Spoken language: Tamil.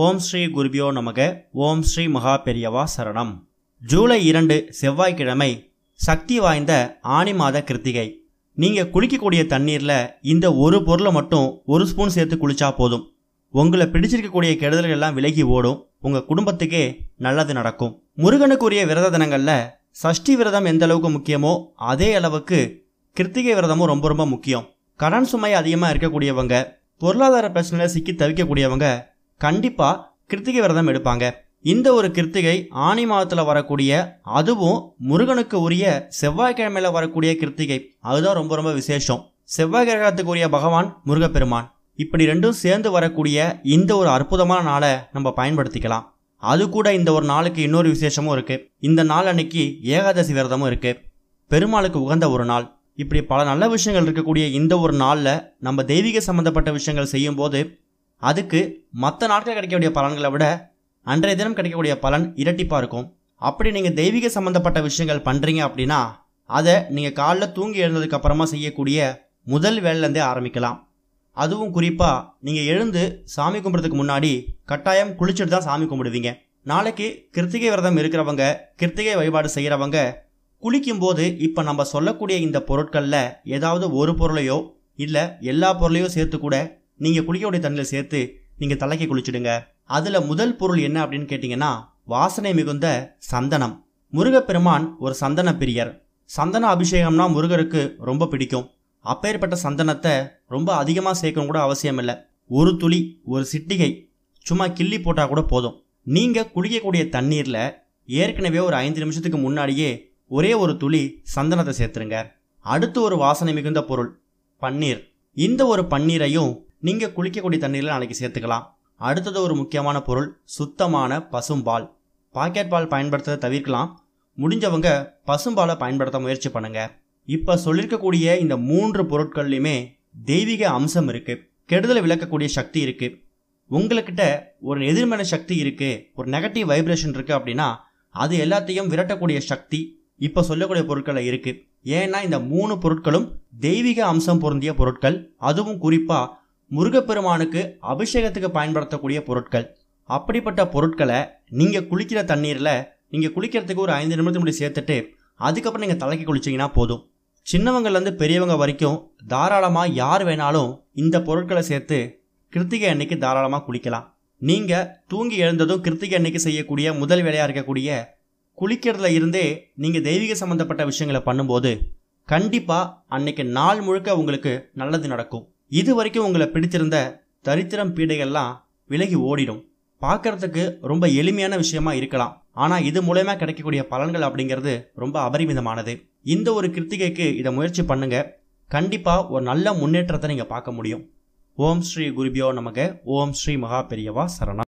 ஓம் ஸ்ரீ குருபியோ நமக. ஓம் ஸ்ரீ மகா பெரியவா சரணம். ஜூலை 2 செவ்வாய்க்கிழமை சக்தி வாய்ந்த ஆனி மாத கிருத்திகை. நீங்கள் குளிக்கக்கூடிய தண்ணீரில் இந்த ஒரு பொருளை மட்டும் 1 ஸ்பூன் சேர்த்து குளிச்சா போதும். உங்களை பிடிச்சிருக்கக்கூடிய கெடுதல்கள் எல்லாம் விலகி ஓடும். உங்கள் குடும்பத்துக்கே நல்லது நடக்கும். முருகனுக்குரிய விரத தினங்களில் சஷ்டி விரதம் எந்த அளவுக்கு முக்கியமோ அதே அளவுக்கு கிருத்திகை விரதமும் ரொம்ப ரொம்ப முக்கியம். கடன் சுமை அதிகமாக இருக்கக்கூடியவங்க, பொருளாதார பிரச்சனையில் சிக்கி தவிக்கக்கூடியவங்க கண்டிப்பாக கிருத்திகை விரதம் எடுப்பாங்க. இந்த ஒரு கிருத்திகை ஆனி மாதத்தில் வரக்கூடிய, அதுவும் முருகனுக்கு உரிய செவ்வாய்க்கிழமையில் வரக்கூடிய கிருத்திகை, அதுதான் ரொம்ப ரொம்ப விசேஷம். செவ்வாய் கிரகத்துக்கு உரிய பகவான் முருகப்பெருமான். இப்படி ரெண்டும் சேர்ந்து வரக்கூடிய இந்த ஒரு அற்புதமான நாளை நம்ம பயன்படுத்திக்கலாம். அது கூட இந்த ஒரு நாளுக்கு இன்னொரு விசேஷமும் இருக்குது. இந்த நாள் அன்னைக்கு ஏகாதசி விரதமும் இருக்குது. பெருமாளுக்கு உகந்த ஒரு நாள். இப்படி பல நல்ல விஷயங்கள் இருக்கக்கூடிய இந்த ஒரு நாளில் நம்ம தெய்வீக சம்மந்தப்பட்ட விஷயங்கள் செய்யும்போது அதுக்கு மற்ற நாட்கள் கிடைக்கக்கூடிய பலன்களை விட அன்றைய தினம் கிடைக்கக்கூடிய பலன் இரட்டிப்பாக இருக்கும். அப்படி நீங்கள் தெய்வீக சம்மந்தப்பட்ட விஷயங்கள் பண்ணுறீங்க அப்படின்னா அதை நீங்கள் காலைல தூங்கி எழுந்ததுக்கு அப்புறமா செய்யக்கூடிய முதல் வேலையிலேருந்தே ஆரம்பிக்கலாம். அதுவும் குறிப்பாக நீங்கள் எழுந்து சாமி கும்பிட்றதுக்கு முன்னாடி கட்டாயம் குளிச்சுட்டு தான் சாமி கும்பிடுவீங்க. நாளைக்கு கிருத்திகை விரதம் இருக்கிறவங்க, கிருத்திகை வழிபாடு செய்கிறவங்க குளிக்கும்போது இப்போ நம்ம சொல்லக்கூடிய இந்த பொருட்களில் ஏதாவது ஒரு பொருளையோ இல்லை எல்லா பொருளையோ சேர்த்து கூட நீங்கள் குளிக்கக்கூடிய தண்ணியில் சேர்த்து நீங்கள் தலைக்கு குளிச்சுடுங்க. அதில் முதல் பொருள் என்ன அப்படின்னு கேட்டிங்கன்னா வாசனை மிகுந்த சந்தனம். முருகப்பெருமான் ஒரு சந்தன பிரியர். சந்தன அபிஷேகம்னா முருகருக்கு ரொம்ப பிடிக்கும். அப்பேற்பட்ட சந்தனத்தை ரொம்ப அதிகமாக சேர்க்கணும் கூட அவசியம் இல்லை. ஒரு துளி, ஒரு சிட்டிகை சும்மா கிள்ளி போட்டால் கூட போதும். நீங்கள் குளிக்கக்கூடிய தண்ணீரில் ஏற்கனவே ஒரு 5 நிமிஷத்துக்கு முன்னாடியே ஒரே ஒரு துளி சந்தனத்தை சேர்த்துருங்க. அடுத்து ஒரு வாசனை மிகுந்த பொருள் பன்னீர். இந்த ஒரு பன்னீரையும் நீங்கள் குளிக்கக்கூடிய தண்ணீரில் நாளைக்கு சேர்த்துக்கலாம். அடுத்தது ஒரு முக்கியமான பொருள் சுத்தமான பசும்பால். பாக்கெட் பால் பயன்படுத்த தவிர்க்கலாம். முடிஞ்சவங்க பசும்பாலை பயன்படுத்த முயற்சி பண்ணுங்க. இப்போ சொல்லியிருக்கக்கூடிய இந்த 3 பொருட்கள்லையுமே தெய்வீக அம்சம் இருக்குது. கெடுதலை விளக்கக்கூடிய சக்தி இருக்குது. உங்கள்கிட்ட ஒரு எதிர்மறை சக்தி இருக்குது, ஒரு நெகட்டிவ் வைப்ரேஷன் இருக்குது அப்படின்னா அது எல்லாத்தையும் விரட்டக்கூடிய சக்தி இப்போ சொல்லக்கூடிய பொருட்களில் இருக்குது. ஏன்னா இந்த 3 பொருட்களும் தெய்வீக அம்சம் பொருந்திய பொருட்கள். அதுவும் குறிப்பாக முருகப்பெருமானுக்கு அபிஷேகத்துக்கு பயன்படுத்தக்கூடிய பொருட்கள். அப்படிப்பட்ட பொருட்களை நீங்கள் குளிக்கிற தண்ணீரில் நீங்கள் குளிக்கிறதுக்கு ஒரு 5 நிமிடத்துக்கு முன்னாடி சேர்த்துட்டு அதுக்கப்புறம் நீங்கள் தலைக்கு குளிச்சிங்கன்னா போதும். சின்னவங்கள்லேருந்து பெரியவங்க வரைக்கும் தாராளமாக யார் வேணாலும் இந்த பொருட்களை சேர்த்து கிருத்திகை அன்னைக்கு தாராளமாக குளிக்கலாம். நீங்கள் தூங்கி எழுந்ததும் கிருத்திகை அன்னைக்கு செய்யக்கூடிய முதல் வேலையாக இருக்கக்கூடிய குளிக்கிறதுல இருந்தே நீங்கள் தெய்வீக சம்மந்தப்பட்ட விஷயங்களை பண்ணும்போது கண்டிப்பாக அன்னைக்கு நாள் முழுக்க உங்களுக்கு நல்லது நடக்கும். இது வரைக்கும் உங்களை பிடிச்சிருந்த தரித்திரம் பீடைகள்லாம் விலகி ஓடிடும். பார்க்கறதுக்கு ரொம்ப எளிமையான விஷயமா இருக்கலாம், ஆனால் இது மூலமா கிடைக்கக்கூடிய பலன்கள் அப்படிங்கிறது ரொம்ப அபரிமிதமானது. இந்த ஒரு கிருத்திகைக்கு இதை முயற்சி பண்ணுங்க. கண்டிப்பாக ஒரு நல்ல முன்னேற்றத்தை நீங்கள் பார்க்க முடியும். ஓம் ஸ்ரீ குருபியோ நமக. ஓம் ஸ்ரீ மகா பெரியவா சரணம்.